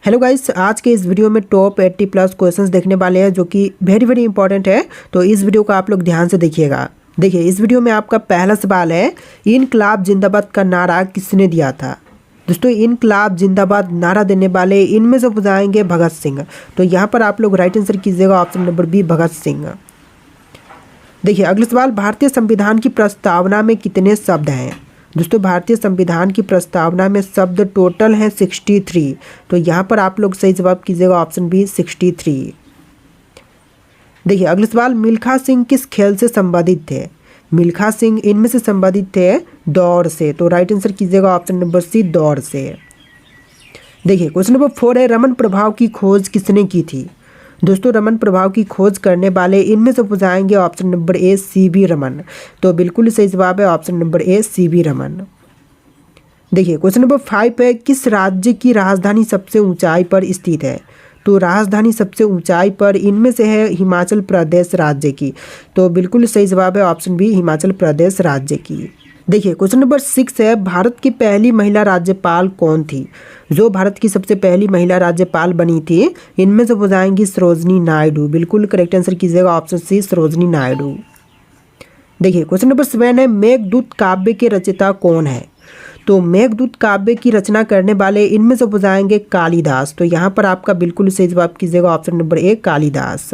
Hello guys, आज के इस वीडियो में टॉप 80 प्लस क्वेश्चंस देखने वाले हैं जो कि वेरी इंपॉर्टेंट है। तो इस वीडियो को आप लोग ध्यान से देखिएगा। देखिए, इस वीडियो में आपका पहला सवाल है, इनकलाब जिंदाबाद का नारा किसने दिया था। दोस्तों, इनकलाब जिंदाबाद नारा देने वाले इनमें से बताएंगे भगत सिंह। तो यहाँ पर आप लोग राइट आंसर कीजिएगा option number B, Bhagat Singh. देखिए, अगला सवाल, भारतीय संविधान की प्रस्तावना में कितने शब्द हैं। दोस्तों, भारतीय संविधान की प्रस्तावना में शब्द टोटल हैं 63। तो यहाँ पर आप लोग सही जवाब कीजिएगा ऑप्शन बी, 63। देखिए, अगला सवाल, मिल्खा सिंह किस खेल से संबंधित थे। मिल्खा सिंह इनमें से संबंधित थे दौड़ से। तो राइट आंसर कीजिएगा ऑप्शन नंबर सी, दौड़ से। देखिए, क्वेश्चन नंबर 4 है, रमन प्रभाव की खोज किसने की थी। दोस्तों, रमन प्रभाव की खोज करने वाले इनमें से बताएंगे option number A, CV Raman. तो बिल्कुल सही जवाब है option number A, CV Raman. देखिए, क्वेश्चन नंबर 5 है, किस राज्य की राजधानी सबसे ऊंचाई पर स्थित है। तो राजधानी सबसे ऊंचाई पर इनमें से है हिमाचल प्रदेश राज्य की। तो बिल्कुल सही जवाब है ऑप्शन बी, हिमाचल प्रदेश राज्य की। देखिए, क्वेश्चन नंबर 6 है, भारत की पहली महिला राज्यपाल कौन थी। जो भारत की सबसे पहली महिला राज्यपाल बनी थी इनमें से बताएंगी सरोजनी नायडू। बिल्कुल करेक्ट आंसर कीजिएगा ऑप्शन सी, सरोजनी नायडू। देखिए, क्वेश्चन नंबर 7 है, मेघदूत काव्य के रचयिता कौन है। तो मेघदूत काव्य की रचना करने वाले इनमें से बताएंगे कालिदास। तो यहाँ पर आपका बिल्कुल सही जवाब कीजिएगा ऑप्शन नंबर ए, कालिदास।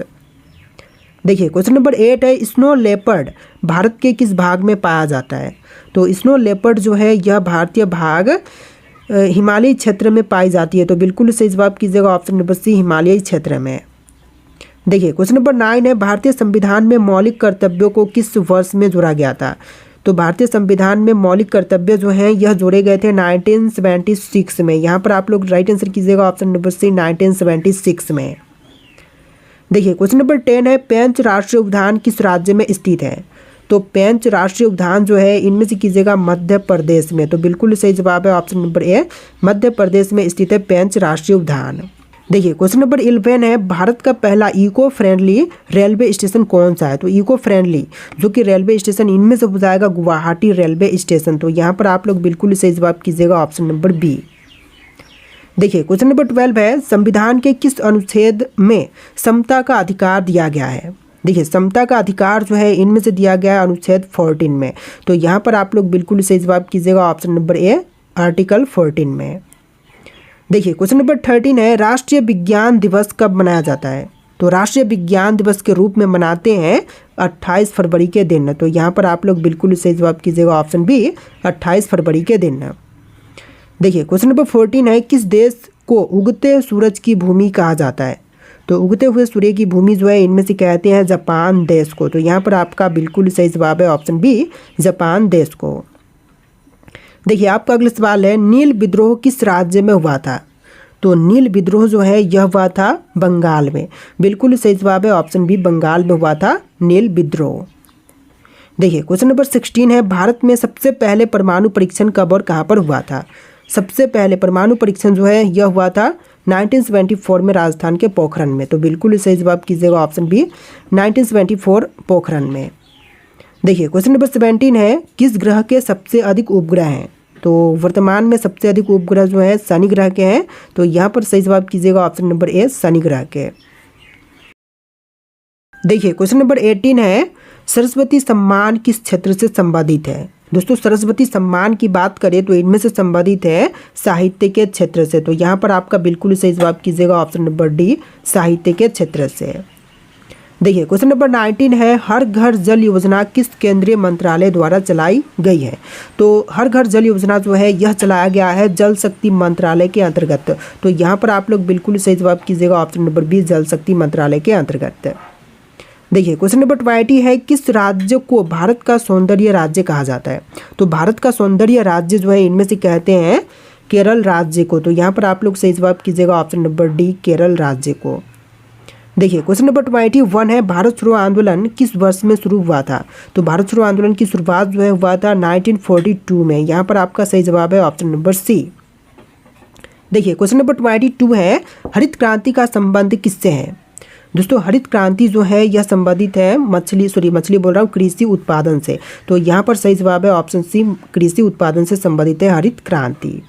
देखिए, क्वेश्चन नंबर 8 है, स्नो लेपर्ड भारत के किस भाग में पाया जाता है। तो स्नो लेपर्ड जो है यह भारतीय भाग हिमालयी क्षेत्र में पाई जाती है। तो बिल्कुल सही जवाब कीजिएगा ऑप्शन नंबर सी, हिमालयी क्षेत्र में। देखिए, क्वेश्चन नंबर 9 है, भारतीय संविधान में मौलिक कर्तव्यों को किस वर्ष में जोड़ा गया था। तो भारतीय संविधान में मौलिक कर्तव्य जो हैं यह जोड़े गए थे 1976 में। यहाँ पर आप लोग राइट आंसर कीजिएगा ऑप्शन नंबर सी, 1976 में। देखिए, क्वेश्चन नंबर 10 है, पेंच राष्ट्रीय उद्यान किस राज्य में स्थित है। तो पेंच राष्ट्रीय उद्यान जो है इनमें से कीजिएगा मध्य प्रदेश में। तो बिल्कुल सही जवाब है option number A, Madhya Pradesh में स्थित है पेंच राष्ट्रीय उद्यान। देखिए, क्वेश्चन नंबर 11 है, भारत का पहला इको फ्रेंडली रेलवे स्टेशन कौन सा है। तो इको फ्रेंडली जो कि रेलवे स्टेशन इनमें से बताएगा गुवाहाटी रेलवे स्टेशन। तो यहाँ पर आप लोग बिल्कुल सही जवाब कीजिएगा ऑप्शन नंबर बी। देखिए, क्वेश्चन नंबर 12 है, संविधान के किस अनुच्छेद में समता का अधिकार दिया गया है। देखिए, समता का अधिकार जो है इनमें से दिया गया है अनुच्छेद 14 में। तो यहाँ पर आप लोग बिल्कुल सही जवाब कीजिएगा ऑप्शन नंबर ए, आर्टिकल 14 में। देखिए, क्वेश्चन नंबर 13 है, राष्ट्रीय विज्ञान दिवस कब मनाया जाता है। तो राष्ट्रीय विज्ञान दिवस के रूप में मनाते हैं 28 फरवरी के दिन। तो यहाँ पर आप लोग बिल्कुल सही जवाब कीजिएगा ऑप्शन बी, 28 फरवरी के दिन। देखिए, क्वेश्चन नंबर 14 है, किस देश को उगते सूरज की भूमि कहा जाता है। तो उगते हुए सूर्य की भूमि जो है इनमें से कहते हैं जापान देश को। तो यहाँ पर आपका बिल्कुल सही जवाब है ऑप्शन बी, जापान देश को। देखिए, आपका अगला सवाल है, नील विद्रोह किस राज्य में हुआ था। तो नील विद्रोह जो है यह हुआ था बंगाल में। बिल्कुल सही जवाब है ऑप्शन बी, बंगाल में हुआ था नील विद्रोह। देखिए, क्वेश्चन नंबर 16 है, भारत में सबसे पहले परमाणु परीक्षण कब और कहाँ पर हुआ था। सबसे पहले परमाणु परीक्षण जो है यह हुआ था 1974 में राजस्थान के पोखरण में। तो बिल्कुल सही जवाब कीजिएगा ऑप्शन बी, 1974 पोखरण में। देखिए, क्वेश्चन नंबर 17 है, किस ग्रह के सबसे अधिक उपग्रह हैं। तो वर्तमान में सबसे अधिक उपग्रह जो है शनि ग्रह के हैं। तो यहाँ पर सही जवाब कीजिएगा ऑप्शन नंबर ए, शनि ग्रह के। देखिए, क्वेश्चन नंबर 18 है, सरस्वती सम्मान किस क्षेत्र से संबंधित है। दोस्तों, सरस्वती सम्मान की बात करें तो इनमें से संबंधित है साहित्य के क्षेत्र से। तो यहाँ पर आपका बिल्कुल सही जवाब कीजिएगा ऑप्शन नंबर डी, साहित्य के क्षेत्र से। देखिए, क्वेश्चन नंबर 19 है, हर घर जल योजना किस केंद्रीय मंत्रालय द्वारा चलाई गई है। तो हर घर जल योजना जो है यह चलाया गया है जल शक्ति मंत्रालय के अंतर्गत। तो यहाँ पर आप लोग बिल्कुल सही जवाब कीजिएगा ऑप्शन नंबर बी, जल शक्ति मंत्रालय के अंतर्गत। देखिए, क्वेश्चन नंबर 20 है, किस राज्य को भारत का सौंदर्य राज्य कहा जाता है। तो भारत का सौंदर्य राज्य जो है इनमें से कहते हैं केरल राज्य को। तो यहाँ पर आप लोग सही जवाब कीजिएगा ऑप्शन नंबर डी, केरल राज्य को। देखिए, क्वेश्चन नंबर 21 है, भारत छोड़ो आंदोलन किस वर्ष में शुरू हुआ था। तो भारत छोड़ो आंदोलन की शुरुआत जो है हुआ था 1942 में। यहाँ पर आपका सही जवाब है ऑप्शन नंबर सी। देखिए, क्वेश्चन नंबर 22 है, हरित क्रांति का संबंध किससे है। दोस्तों, हरित क्रांति जो है यह संबंधित है मछली बोल रहा हूँ, कृषि उत्पादन से। तो यहाँ पर सही जवाब है ऑप्शन सी, कृषि उत्पादन से संबंधित है हरित क्रांति।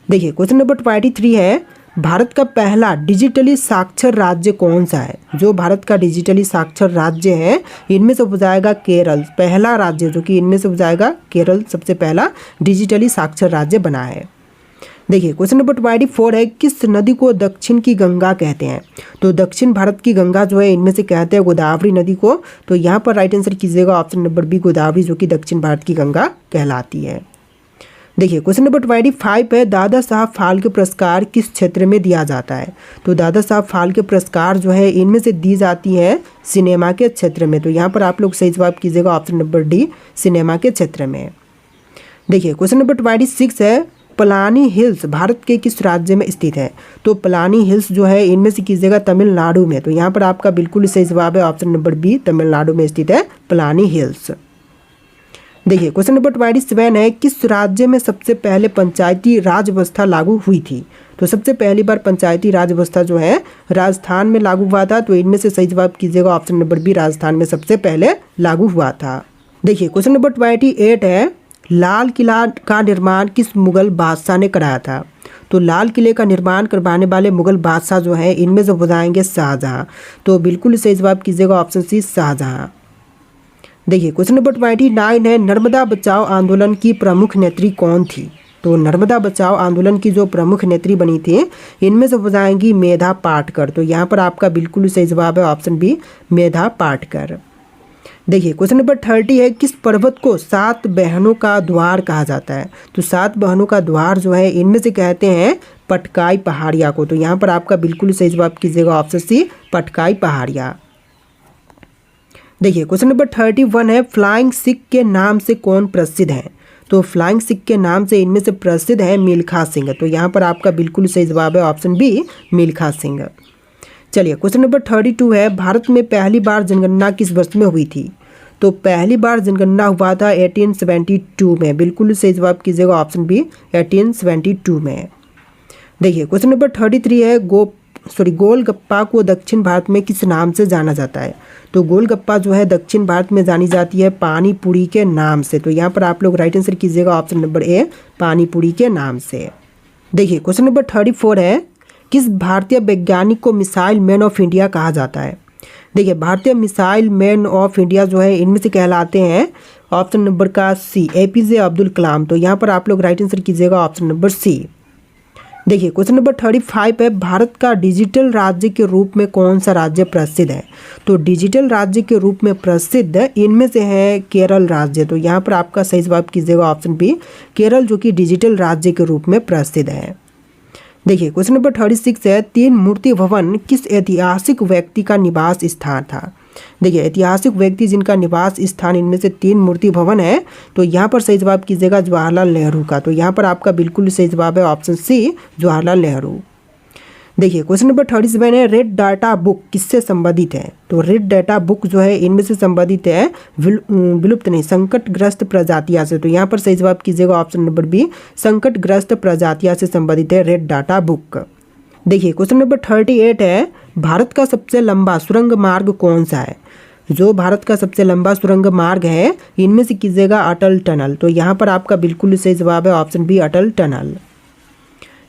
देखिए क्वेश्चन नंबर 23 है, भारत का पहला डिजिटली साक्षर राज्य कौन सा है? जो भारत का डिजिटली साक्षर राज्य है इनमें से हो जाएगा केरल। पहला राज्य जो कि इनमें से हो जाएगा केरल सबसे पहला डिजिटली साक्षर राज्य बना है। देखिए क्वेश्चन नंबर 24 है, किस नदी को दक्षिण की गंगा कहते हैं? तो दक्षिण भारत की गंगा जो है इनमें से कहते हैं गोदावरी नदी को। तो यहाँ पर राइट आंसर कीजिएगा ऑप्शन नंबर बी गोदावरी, जो कि दक्षिण भारत की गंगा कहलाती है। देखिए क्वेश्चन नंबर 25 है, दादा साहब फाल्के पुरस्कार किस क्षेत्र में दिया जाता है? तो दादा साहब फाल्के पुरस्कार जो है इनमें से दी जाती है सिनेमा के क्षेत्र में। तो यहाँ पर आप लोग सही जवाब कीजिएगा ऑप्शन नंबर डी सिनेमा के क्षेत्र में। देखिए क्वेश्चन नंबर 26 है, पलानी हिल्स भारत के किस राज्य में स्थित है? तो पलानी हिल्स जो है इनमें से कीजिएगा तमिलनाडु में। तो यहाँ पर आपका बिल्कुल सही जवाब है ऑप्शन नंबर बी तमिलनाडु में स्थित है पलानी हिल्स। देखिए क्वेश्चन नंबर 27 है, किस राज्य में सबसे पहले पंचायती राज व्यवस्था लागू हुई थी? तो सबसे पहली बार पंचायती राज व्यवस्था जो है राजस्थान में लागू हुआ था। तो इनमें से सही जवाब कीजिएगा ऑप्शन नंबर बी राजस्थान में सबसे पहले लागू हुआ था। देखिए क्वेश्चन नंबर 28 है, लाल किला का निर्माण किस मुगल बादशाह ने कराया था? तो लाल किले का निर्माण करवाने वाले मुगल बादशाह जो है इनमें से हो जाएंगे शाहजहाँ। तो बिल्कुल सही जवाब कीजिएगा ऑप्शन सी शाहजहाँ। देखिए क्वेश्चन नंबर 29 है, नर्मदा बचाओ आंदोलन की प्रमुख नेत्री कौन थी? तो नर्मदा बचाओ आंदोलन की जो प्रमुख नेत्री बनी थी इनमें से हो जाएंगी मेधा पाटकर। तो यहाँ पर आपका बिल्कुल सही जवाब है ऑप्शन बी मेधा पाटकर। देखिए क्वेश्चन नंबर 30 है, किस पर्वत को 7 बहनों का द्वार कहा जाता है? तो 7 बहनों का द्वार जो है इनमें से कहते हैं पटकाई पहाड़िया को। तो यहाँ पर आपका बिल्कुल सही जवाब कीजिएगा ऑप्शन सी पटकाई पहाड़िया। देखिए क्वेश्चन नंबर 31 है, फ्लाइंग सिख के नाम से कौन प्रसिद्ध है? तो फ्लाइंग सिख के नाम से इनमें से प्रसिद्ध है मिल्खा सिंह। तो यहाँ पर आपका बिल्कुल सही जवाब है ऑप्शन बी मिल्खा सिंह। चलिए क्वेश्चन नंबर 32 है, भारत में पहली बार जनगणना किस वर्ष में हुई थी? तो पहली बार जनगणना हुआ था 1872 में। बिल्कुल सही जवाब कीजिएगा ऑप्शन बी 1872 में। देखिए क्वेश्चन नंबर 33 है, गोलगप्पा को दक्षिण भारत में किस नाम से जाना जाता है? तो गोलगप्पा जो है दक्षिण भारत में जानी जाती है पानी पूरी के नाम से। तो यहाँ पर आप लोग राइट आंसर कीजिएगा ऑप्शन नंबर ए पानी पूरी के नाम से। देखिए क्वेश्चन नंबर 34 है, किस भारतीय वैज्ञानिक को मिसाइल मैन ऑफ इंडिया कहा जाता है? देखिए भारतीय मिसाइल मैन ऑफ इंडिया जो है इनमें से कहलाते हैं ऑप्शन नंबर का सी APJ अब्दुल कलाम। तो यहाँ पर आप लोग राइट आंसर कीजिएगा ऑप्शन नंबर सी। देखिए क्वेश्चन नंबर 35 है, भारत का डिजिटल राज्य के रूप में कौन सा राज्य प्रसिद्ध है? तो डिजिटल राज्य के रूप में प्रसिद्ध इनमें से है केरल राज्य। तो यहाँ पर आपका सही जवाब कीजिएगा ऑप्शन बी केरल, जो कि डिजिटल राज्य के रूप में प्रसिद्ध है। देखिए क्वेश्चन नंबर 36 है, 3 मूर्ति भवन किस ऐतिहासिक व्यक्ति का निवास स्थान था? देखिए ऐतिहासिक व्यक्ति जिनका निवास स्थान इनमें से 3 मूर्ति भवन है। तो यहाँ पर सही जवाब कीजिएगा जवाहरलाल नेहरू का। तो यहाँ पर आपका बिल्कुल सही जवाब है ऑप्शन सी जवाहरलाल नेहरू। देखिए क्वेश्चन नंबर 37 है, रेड डाटा बुक किससे संबंधित है? तो रेड डाटा बुक जो है इनमें से संबंधित है विलुप्त नहीं संकटग्रस्त प्रजातियां से। तो यहाँ पर सही जवाब कीजिएगा ऑप्शन नंबर बी संकटग्रस्त प्रजातियां से संबंधित है रेड डाटा बुक। देखिए क्वेश्चन नंबर 38 है, भारत का सबसे लंबा सुरंग मार्ग कौन सा है? जो भारत का सबसे लंबा सुरंग मार्ग है इनमें से कीजिएगा अटल टनल। तो यहाँ पर आपका बिल्कुल सही जवाब है ऑप्शन बी अटल टनल।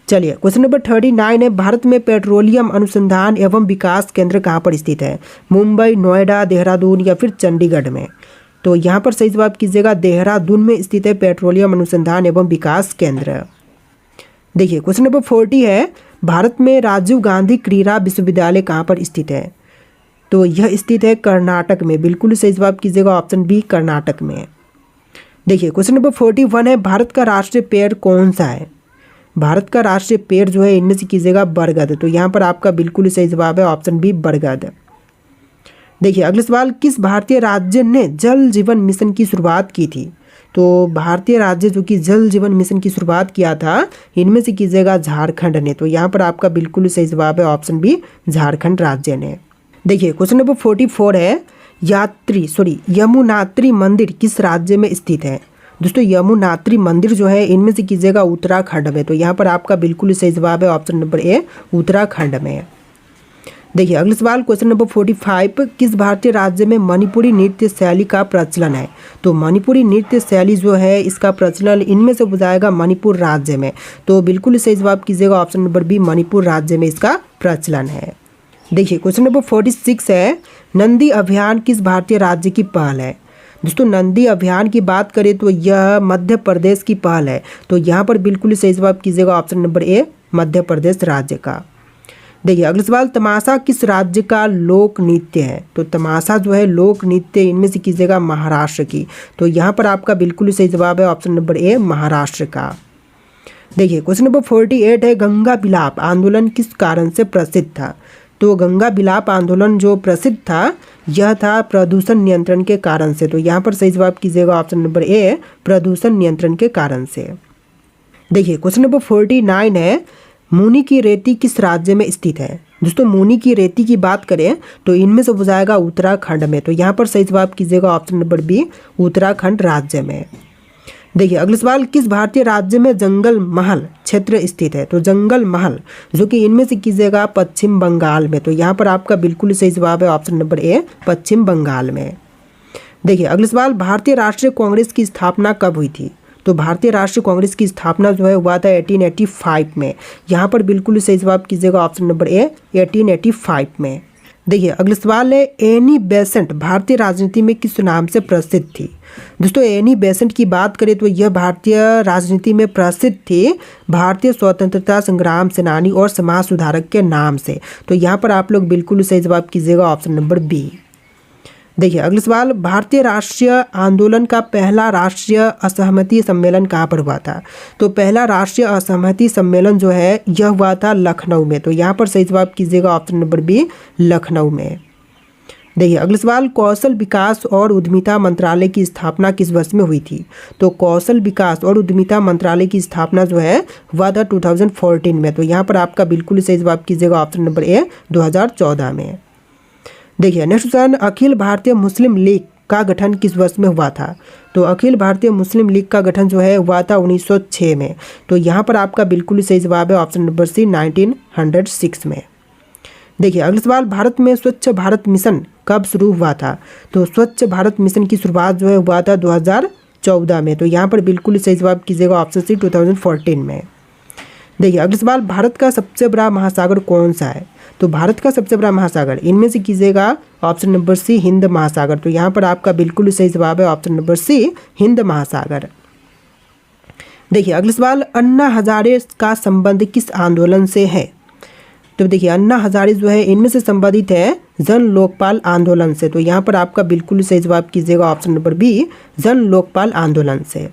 चलिए क्वेश्चन नंबर 39 है, भारत में पेट्रोलियम अनुसंधान एवं विकास केंद्र कहाँ पर स्थित है? मुंबई, नोएडा, देहरादून या फिर चंडीगढ़ में? तो यहाँ पर सही जवाब कीजिएगा देहरादून में स्थित है पेट्रोलियम अनुसंधान एवं विकास केंद्र। देखिए क्वेश्चन नंबर 40 है, भारत में राजीव गांधी क्रीड़ा विश्वविद्यालय कहाँ पर स्थित है? तो यह स्थित है कर्नाटक में। बिल्कुल सही जवाब कीजिएगा ऑप्शन बी कर्नाटक में। देखिए क्वेश्चन नंबर 41 है, भारत का राष्ट्रीय पेड़ कौन सा है? भारत का राष्ट्रीय पेड़ जो है इनमें से कीजिएगा बरगद। तो यहाँ पर आपका बिल्कुल सही जवाब है ऑप्शन बी बरगद। देखिए अगला सवाल, किस भारतीय राज्य ने जल जीवन मिशन की शुरुआत की थी? तो भारतीय राज्य जो कि जल जीवन मिशन की शुरुआत किया था इनमें से कीजिएगा झारखंड ने। तो यहाँ पर आपका बिल्कुल सही जवाब है ऑप्शन बी झारखंड राज्य ने। देखिए क्वेश्चन नंबर 44 है, यमुनात्री मंदिर किस राज्य में स्थित है? दोस्तों यमुनात्री मंदिर जो है इनमें से कीजिएगा उत्तराखंड में। तो यहाँ पर आपका बिल्कुल सही जवाब है ऑप्शन नंबर ए उत्तराखंड में। देखिए अगला सवाल क्वेश्चन नंबर 45, किस भारतीय राज्य में मणिपुरी नृत्य शैली का प्रचलन है? तो मणिपुरी नृत्य शैली जो है इसका प्रचलन इनमें से हो जाएगा मणिपुर राज्य में। तो बिल्कुल सही जवाब कीजिएगा ऑप्शन नंबर बी, मणिपुर राज्य में इसका प्रचलन है। देखिए क्वेश्चन नंबर 46 है, नंदी अभियान किस भारतीय राज्य की पहल है? दोस्तों नंदी अभियान की बात करें तो यह मध्य प्रदेश की पहल है। तो यहाँ पर बिल्कुल सही जवाब कीजिएगा option number A, Madhya Pradesh राज्य का। देखिए अगला सवाल, तमाशा किस राज्य का लोक नृत्य है? तो तमाशा जो है लोक नृत्य इनमें से कीजिएगा महाराष्ट्र की। तो यहाँ पर आपका बिल्कुल सही जवाब है ऑप्शन नंबर ए, महाराष्ट्र का। देखिए क्वेश्चन नंबर 48 है, गंगा बिलाप आंदोलन किस कारण से प्रसिद्ध था? तो गंगा बिलाप आंदोलन जो प्रसिद्ध था यह था प्रदूषण नियंत्रण के कारण से। तो यहाँ पर सही जवाब कीजिएगा ऑप्शन नंबर ए, प्रदूषण नियंत्रण के कारण से। देखिए क्वेश्चन नंबर 49 है, मूनी की रेती किस राज्य में स्थित है? दोस्तों मूनी की रेती की बात करें तो इनमें से हो जाएगा उत्तराखंड में। तो यहाँ पर सही जवाब कीजिएगा ऑप्शन नंबर बी, उत्तराखंड राज्य में। देखिए अगला सवाल, किस भारतीय राज्य में जंगल महल क्षेत्र स्थित है? तो जंगल महल जो कि इनमें से कीजिएगा पश्चिम बंगाल में। तो यहाँ पर आपका बिल्कुल सही जवाब है ऑप्शन नंबर ए, पश्चिम बंगाल में। देखिए अगला सवाल, भारतीय राष्ट्रीय कांग्रेस की स्थापना कब हुई थी? तो भारतीय राष्ट्रीय कांग्रेस की स्थापना जो है हुआ था 1885 में। यहाँ पर बिल्कुल सही जवाब कीजिएगा ऑप्शन नंबर ए, 1885 में। देखिए अगला सवाल है, एनी बेसेंट भारतीय राजनीति में किस नाम से प्रसिद्ध थी? दोस्तों एनी बेसेंट की बात करें तो यह भारतीय राजनीति में प्रसिद्ध थी भारतीय स्वतंत्रता संग्राम सेनानी और समाज सुधारक के नाम से। तो यहाँ पर आप लोग बिल्कुल सही जवाब कीजिएगा ऑप्शन नंबर बी। देखिए अगला सवाल, भारतीय राष्ट्रीय आंदोलन का पहला राष्ट्रीय असहमति सम्मेलन कहाँ पर हुआ था? तो पहला राष्ट्रीय असहमति सम्मेलन जो है यह हुआ था लखनऊ में। तो यहाँ पर सही जवाब कीजिएगा ऑप्शन नंबर बी, लखनऊ में। देखिए अगला सवाल, कौशल विकास और उद्यमिता मंत्रालय की स्थापना किस वर्ष में हुई थी? तो कौशल विकास और उद्यमिता मंत्रालय की स्थापना जो है हुआ था 2014 में। तो यहाँ पर आपका बिल्कुल सही जवाब कीजिएगा ऑप्शन नंबर ए, 2014 में। देखिए नेक्स्ट क्वेश्चन, अखिल भारतीय मुस्लिम लीग का गठन किस वर्ष में हुआ था? तो अखिल भारतीय मुस्लिम लीग का गठन जो है हुआ था 1906 में। तो यहाँ पर आपका बिल्कुल सही जवाब है ऑप्शन नंबर सी, 1906 में। देखिए अगला सवाल, भारत में स्वच्छ भारत मिशन कब शुरू हुआ था? तो स्वच्छ भारत मिशन की शुरुआत जो है हुआ था 2014 में। तो यहाँ पर बिल्कुल सही जवाब कीजिएगा ऑप्शन सी, 2014 में। देखिए अगला सवाल, भारत का सबसे बड़ा महासागर कौन सा है? तो भारत का सबसे बड़ा महासागर इनमें से कीजिएगा ऑप्शन नंबर सी, हिंद महासागर। तो यहाँ पर आपका बिल्कुल सही जवाब है ऑप्शन नंबर सी, हिंद महासागर। देखिए अगला सवाल, अन्ना हजारे का संबंध किस आंदोलन से है? तो देखिए अन्ना हजारे जो है इनमें से संबंधित है जन लोकपाल आंदोलन से। तो यहाँ पर आपका बिल्कुल सही जवाब कीजिएगा ऑप्शन नंबर बी, जन लोकपाल आंदोलन से।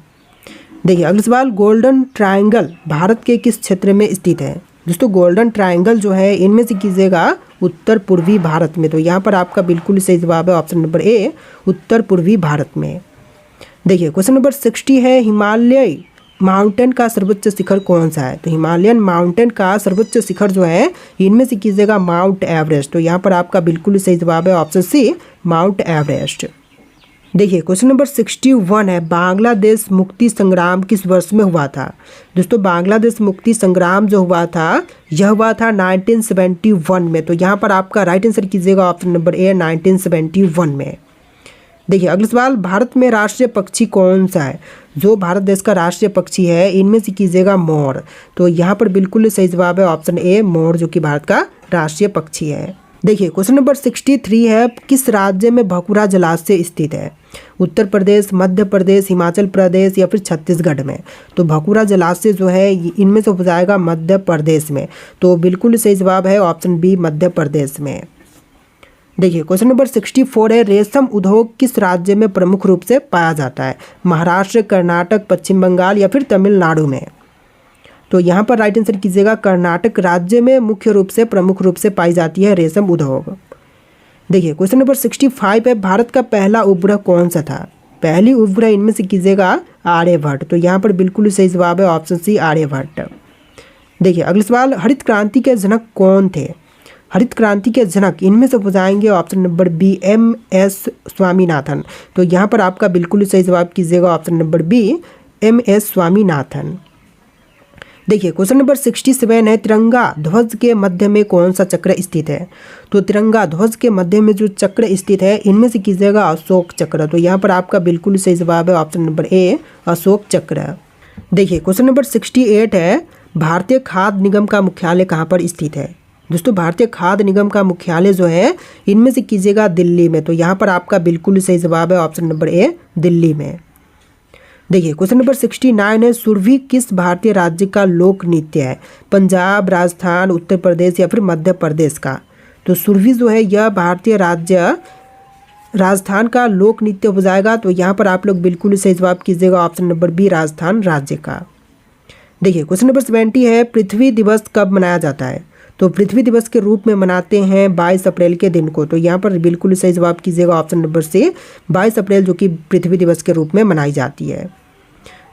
देखिए अगला सवाल, गोल्डन ट्रायंगल भारत के किस क्षेत्र में स्थित है? दोस्तों गोल्डन ट्रायंगल जो है इनमें से कीजिएगा उत्तर पूर्वी भारत में। तो यहाँ पर आपका बिल्कुल सही जवाब है ऑप्शन नंबर ए, उत्तर पूर्वी भारत में। देखिए क्वेश्चन नंबर 60 है, हिमालय माउंटेन का सर्वोच्च शिखर कौन सा है? तो हिमालयन माउंटेन का सर्वोच्च शिखर जो है इनमें से कीजिएगा माउंट एवरेस्ट। तो यहाँ पर आपका बिल्कुल सही जवाब है ऑप्शन सी, माउंट एवरेस्ट। देखिए क्वेश्चन नंबर 61 है, बांग्लादेश मुक्ति संग्राम किस वर्ष में हुआ था? दोस्तों बांग्लादेश मुक्ति संग्राम जो हुआ था यह हुआ था 1971 में। तो यहाँ पर आपका राइट आंसर कीजिएगा ऑप्शन नंबर ए, 1971 में। देखिए अगला सवाल, भारत में राष्ट्रीय पक्षी कौन सा है? जो भारत देश का राष्ट्रीय पक्षी है इनमें से कीजिएगा मोर। तो यहाँ पर बिल्कुल सही जवाब है ऑप्शन ए, मोर जो कि भारत का राष्ट्रीय पक्षी है। देखिए क्वेश्चन नंबर 63 है, किस राज्य में भकुरा जलाशय स्थित है? उत्तर प्रदेश, मध्य प्रदेश, हिमाचल प्रदेश या फिर छत्तीसगढ़ में? तो भकुरा जलाशय जो है इनमें से हो जाएगा मध्य प्रदेश में। तो बिल्कुल सही जवाब है ऑप्शन बी, मध्य प्रदेश में। देखिए क्वेश्चन नंबर 64 है, रेशम उद्योग किस राज्य में प्रमुख रूप से पाया जाता है? महाराष्ट्र, कर्नाटक, पश्चिम बंगाल या फिर तमिलनाडु में? तो यहाँ पर राइट आंसर कीजिएगा कर्नाटक राज्य में मुख्य रूप से प्रमुख रूप से पाई जाती है रेशम उद्योग। देखिए क्वेश्चन नंबर 65 है, भारत का पहला उपग्रह कौन सा था? पहली उपग्रह इनमें से कीजिएगा आर्यभट्ट। तो यहाँ पर बिल्कुल सही जवाब है ऑप्शन सी, आर्यभट्ट। देखिए अगला सवाल, हरित क्रांति के जनक कौन थे? हरित क्रांति के जनक इनमें से हो जाएंगे option number B, MS Swaminathan. तो यहाँ पर आपका बिल्कुल सही जवाब कीजिएगा option number B, MS Swaminathan. देखिए क्वेश्चन नंबर 67 है, तिरंगा ध्वज के मध्य में कौन सा चक्र स्थित है। तो तिरंगा ध्वज के मध्य में जो चक्र स्थित है इनमें से कीजिएगा अशोक चक्र। तो यहाँ पर आपका बिल्कुल सही जवाब है ऑप्शन नंबर ए, अशोक चक्र। देखिए क्वेश्चन नंबर 68 है, भारतीय खाद्य निगम का मुख्यालय कहाँ पर स्थित है। दोस्तों भारतीय खाद्य निगम का मुख्यालय जो है इनमें से कीजिएगा दिल्ली में। तो यहाँ पर आपका बिल्कुल सही जवाब है ऑप्शन नंबर ए, दिल्ली में। देखिए क्वेश्चन नंबर 69 है, सुरभि किस भारतीय राज्य का लोक नृत्य है। पंजाब, राजस्थान, उत्तर प्रदेश या फिर मध्य प्रदेश का। तो सुरभि जो है यह भारतीय राज्य राजस्थान का लोक नृत्य हो जाएगा। तो यहाँ पर आप लोग बिल्कुल सही जवाब कीजिएगा ऑप्शन नंबर बी, राजस्थान राज्य का। देखिए क्वेश्चन नंबर 70 है, पृथ्वी दिवस कब मनाया जाता है। तो पृथ्वी दिवस के रूप में मनाते हैं 22 अप्रैल के दिन को। तो यहाँ पर बिल्कुल सही जवाब कीजिएगा ऑप्शन नंबर सी, 22 अप्रैल जो कि पृथ्वी दिवस के रूप में मनाई जाती है।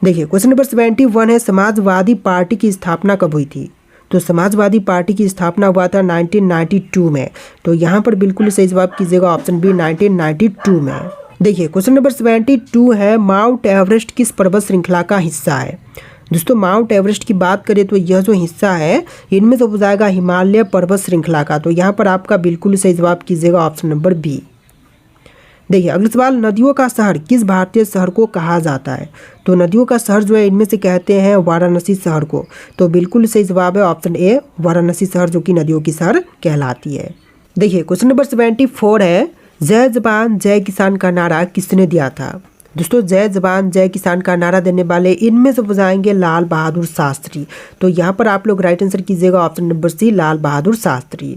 देखिए क्वेश्चन नंबर 71 है, समाजवादी पार्टी की स्थापना कब हुई थी। तो समाजवादी पार्टी की स्थापना हुआ था 1992 में। तो यहाँ पर बिल्कुल सही जवाब कीजिएगा ऑप्शन बी, 1992 में। देखिए क्वेश्चन नंबर 72 है, माउंट एवरेस्ट किस पर्वत श्रृंखला का हिस्सा है। दोस्तों माउंट एवरेस्ट की बात करें तो यह जो हिस्सा है इनमें से हो जाएगा हिमालय पर्वत श्रृंखला का। तो यहाँ पर आपका बिल्कुल सही जवाब कीजिएगा ऑप्शन नंबर बी। देखिए अगला सवाल, नदियों का शहर किस भारतीय शहर को कहा जाता है। तो नदियों का शहर जो है इनमें से कहते हैं वाराणसी शहर को। तो बिल्कुल सही जवाब है ऑप्शन ए, वाराणसी शहर जो कि नदियों की शहर कहलाती है। देखिए क्वेश्चन नंबर 74 है, जय जवान जय किसान का नारा किसने दिया था। दोस्तों जय जवान जय किसान का नारा देने वाले इनमें से हो जाएंगे लाल बहादुर शास्त्री। तो यहाँ पर आप लोग राइट आंसर कीजिएगा option number C, Lal Bahadur Shastri.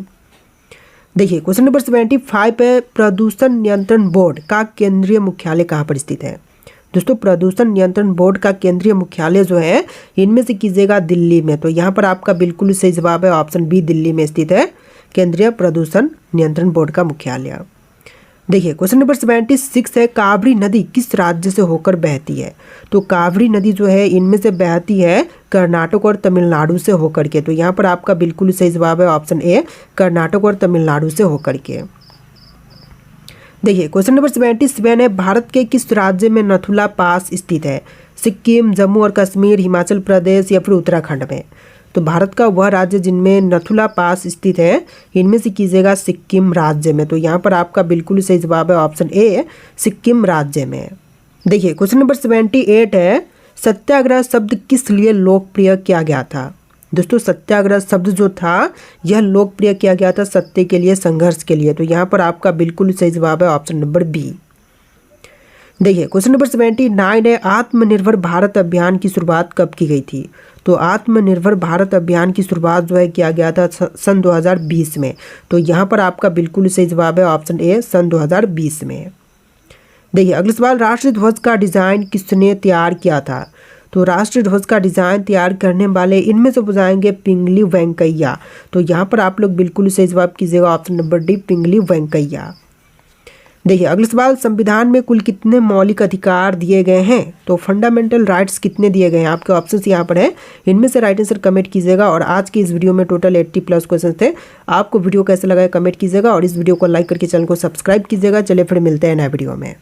देखिए क्वेश्चन नंबर 75 है, प्रदूषण नियंत्रण बोर्ड का केंद्रीय मुख्यालय कहाँ पर स्थित है। दोस्तों प्रदूषण नियंत्रण बोर्ड का केंद्रीय मुख्यालय जो है इनमें से कीजिएगा दिल्ली में। तो यहाँ पर आपका बिल्कुल सही जवाब है ऑप्शन बी, दिल्ली में स्थित है केंद्रीय प्रदूषण नियंत्रण बोर्ड का मुख्यालय। देखिए क्वेश्चन नंबर 76 है, कावेरी नदी किस राज्य से होकर बहती है। तो कावेरी नदी जो है इनमें से बहती है कर्नाटक और तमिलनाडु से होकर के। तो यहाँ पर आपका बिल्कुल सही जवाब है ऑप्शन ए, कर्नाटक और तमिलनाडु से होकर के। देखिए क्वेश्चन नंबर 77 है, भारत के किस राज्य में नथुला पास स्थित है। सिक्किम, जम्मू और कश्मीर, हिमाचल प्रदेश या फिर उत्तराखंड में। तो भारत का वह राज्य जिनमें नथुला पास स्थित है इनमें से कीजिएगा सिक्किम राज्य में। तो यहाँ पर आपका बिल्कुल सही जवाब है ऑप्शन ए, सिक्किम राज्य में। देखिए क्वेश्चन नंबर 78 है, सत्याग्रह शब्द किस लिए लोकप्रिय किया गया था। दोस्तों सत्याग्रह शब्द जो था यह लोकप्रिय किया गया था सत्य के लिए, संघर्ष के लिए। तो यहाँ पर आपका बिल्कुल सही जवाब है ऑप्शन नंबर बी। देखिए क्वेश्चन नंबर 79 है, आत्मनिर्भर भारत अभियान की शुरुआत कब की गई थी। तो आत्मनिर्भर भारत अभियान की शुरुआत जो है किया गया था सन 2020 में। तो यहाँ पर आपका बिल्कुल सही जवाब है ऑप्शन ए, सन 2020 में। देखिए अगला सवाल, राष्ट्रीय ध्वज का डिज़ाइन किसने तैयार किया था। तो राष्ट्रीय ध्वज का डिज़ाइन तैयार करने वाले इनमें से हो जाएंगे पिंगली वेंकैया। तो यहाँ पर आप लोग बिल्कुल सही जवाब कीजिएगा ऑप्शन नंबर डी, पिंगली वेंकैया। देखिए अगला सवाल, संविधान में कुल कितने मौलिक अधिकार दिए गए हैं। तो फंडामेंटल राइट्स कितने दिए गए हैं, आपके ऑप्शंस यहाँ पर है। इनमें से राइट आंसर कमेंट कीजिएगा। और आज की इस वीडियो में टोटल 80+ क्वेश्चन थे। आपको वीडियो कैसे लगा कमेंट कीजिएगा और इस वीडियो को लाइक करके चैनल को सब्सक्राइब कीजिएगा। चलिए फिर मिलते हैं नए वीडियो में।